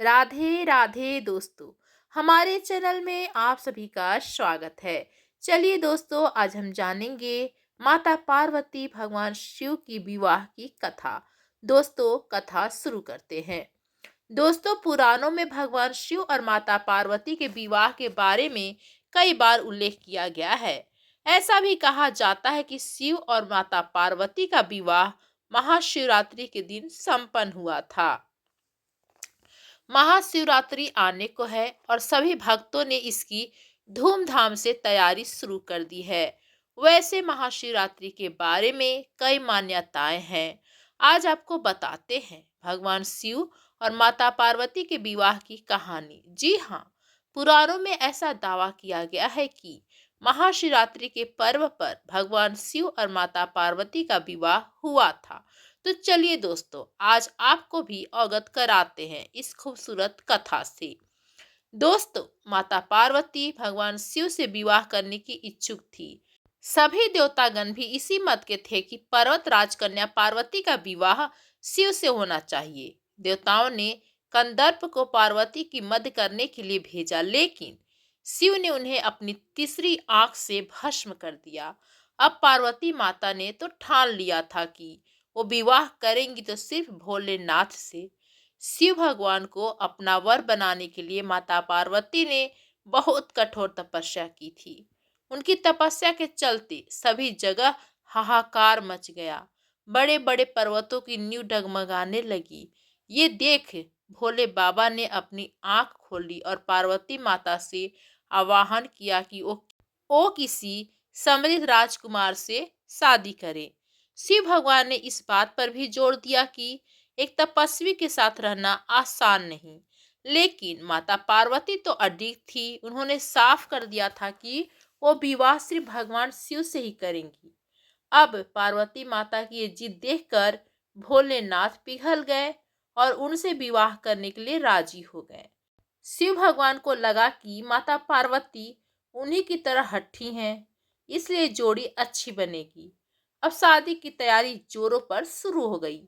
राधे राधे दोस्तों, हमारे चैनल में आप सभी का स्वागत है। चलिए दोस्तों, आज हम जानेंगे माता पार्वती भगवान शिव की विवाह की कथा। दोस्तों, कथा शुरू करते हैं। दोस्तों, पुराणों में भगवान शिव और माता पार्वती के विवाह के बारे में कई बार उल्लेख किया गया है। ऐसा भी कहा जाता है कि शिव और माता पार्वती का विवाह महाशिवरात्रि के दिन संपन्न हुआ था। महाशिवरात्रि आने को है और सभी भक्तों ने इसकी धूमधाम से तैयारी शुरू कर दी है। वैसे महाशिवरात्रि के बारे में कई मान्यताएं हैं। आज आपको बताते हैं भगवान शिव और माता पार्वती के विवाह की कहानी। जी हाँ, पुराणों में ऐसा दावा किया गया है कि महाशिवरात्रि के पर्व पर भगवान शिव और माता पार्वती का विवाह हुआ था। तो चलिए दोस्तों, आज आपको भी अवगत कराते हैं इस खूबसूरत कथा से। दोस्तों, माता पार्वती भगवान शिव से विवाह करने की इच्छुक थी। सभी देवतागण भी इसी मत के थे कि पर्वत राजकन्या पार्वती का विवाह शिव से होना चाहिए। देवताओं ने कंदर्प को पार्वती की मद करने के लिए भेजा, लेकिन शिव ने उन्हें अपनी तीसरी आंख से भस्म कर दिया। अब पार्वती माता ने तो ठान लिया था कि वो विवाह करेंगी तो सिर्फ भोलेनाथ से। शिव भगवान को अपना वर बनाने के लिए माता पार्वती ने बहुत कठोर तपस्या की थी। उनकी तपस्या के चलते सभी जगह हाहाकार मच गया। बड़े बड़े पर्वतों की नींव डगमगाने लगी। ये देख भोले बाबा ने अपनी आंख खोली और पार्वती माता से आवाहन किया कि वो किसी समृद्ध राजकुमार से शादी करे। शिव भगवान ने इस बात पर भी जोर दिया कि एक तपस्वी के साथ रहना आसान नहीं, लेकिन माता पार्वती तो अडिग थी। उन्होंने साफ कर दिया था कि वो विवाह सिर्फ भगवान शिव से ही करेंगी। अब पार्वती माता की ये जिद देखकर भोलेनाथ पिघल गए और उनसे विवाह करने के लिए राजी हो गए। शिव भगवान को लगा कि माता पार्वती उन्हीं की तरह हठी हैं, इसलिए जोड़ी अच्छी बनेगी। अब शादी की तैयारी जोरों पर शुरू हो गई।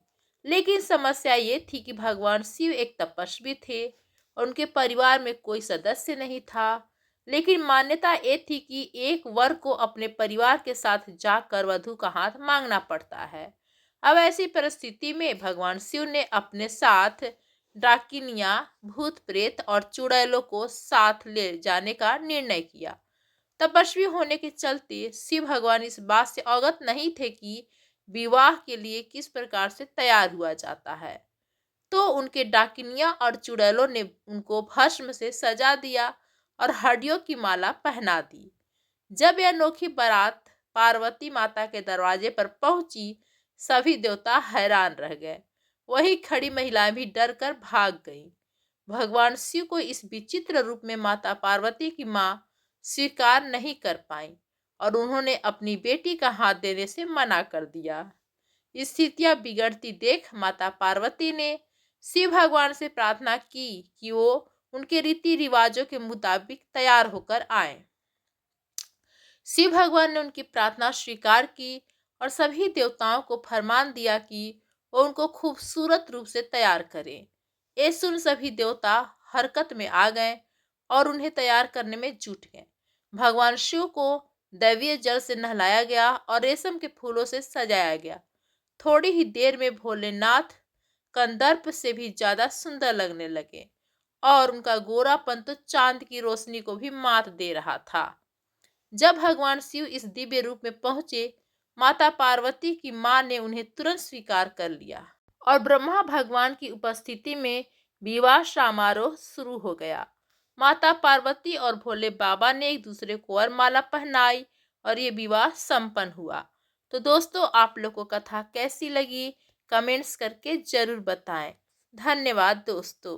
लेकिन समस्या ये थी कि भगवान शिव एक तपस्वी थे और उनके परिवार में कोई सदस्य नहीं था। लेकिन मान्यता ये थी कि एक वर को अपने परिवार के साथ जाकर वधु का हाथ मांगना पड़ता है। अब ऐसी परिस्थिति में भगवान शिव ने अपने साथ डाकिनिया, भूत प्रेत और चुड़ैलों को साथ ले जाने का निर्णय किया। तपस्वी होने के चलते शिव भगवान इस बात से अवगत नहीं थे कि विवाह के लिए किस प्रकार से तैयार हुआ जाता है। तो उनके डाकिनिया और चुड़ैलों ने उनको भस्म से सजा दिया और हड्डियों की माला पहना दी। जब यह अनोखी बारात पार्वती माता के दरवाजे पर पहुंची, सभी देवता हैरान रह गए। वही खड़ी महिलाएं भी डर कर भाग गईं। भगवान शिव को इस विचित्र रूप में माता पार्वती की मां स्वीकार नहीं कर पाई और उन्होंने अपनी बेटी का हाथ देने से मना कर दिया। स्थितियां बिगड़ती देख माता पार्वती ने शिव भगवान से प्रार्थना की कि वो उनके रीति रिवाजों के मुताबिक तैयार होकर आए। शिव भगवान ने उनकी प्रार्थना स्वीकार की और सभी देवताओं को फरमान दिया कि वो उनको खूबसूरत रूप से तैयार करें। ये सुन सभी देवता हरकत में आ गए और उन्हें तैयार करने में जुट गए। भगवान शिव को दैवीय जल से नहलाया गया और रेशम के फूलों से सजाया गया। थोड़ी ही देर में भोलेनाथ कंदर्प से भी ज्यादा सुंदर लगने लगे और उनका गोरापन तो चांद की रोशनी को भी मात दे रहा था। जब भगवान शिव इस दिव्य रूप में पहुंचे, माता पार्वती की मां ने उन्हें तुरंत स्वीकार कर लिया और ब्रह्मा भगवान की उपस्थिति में विवाह समारोह शुरू हो गया। माता पार्वती और भोले बाबा ने एक दूसरे को वरमाला पहनाई और ये विवाह संपन्न हुआ। तो दोस्तों, आप लोग को कथा कैसी लगी कमेंट्स करके जरूर बताएं। धन्यवाद दोस्तों।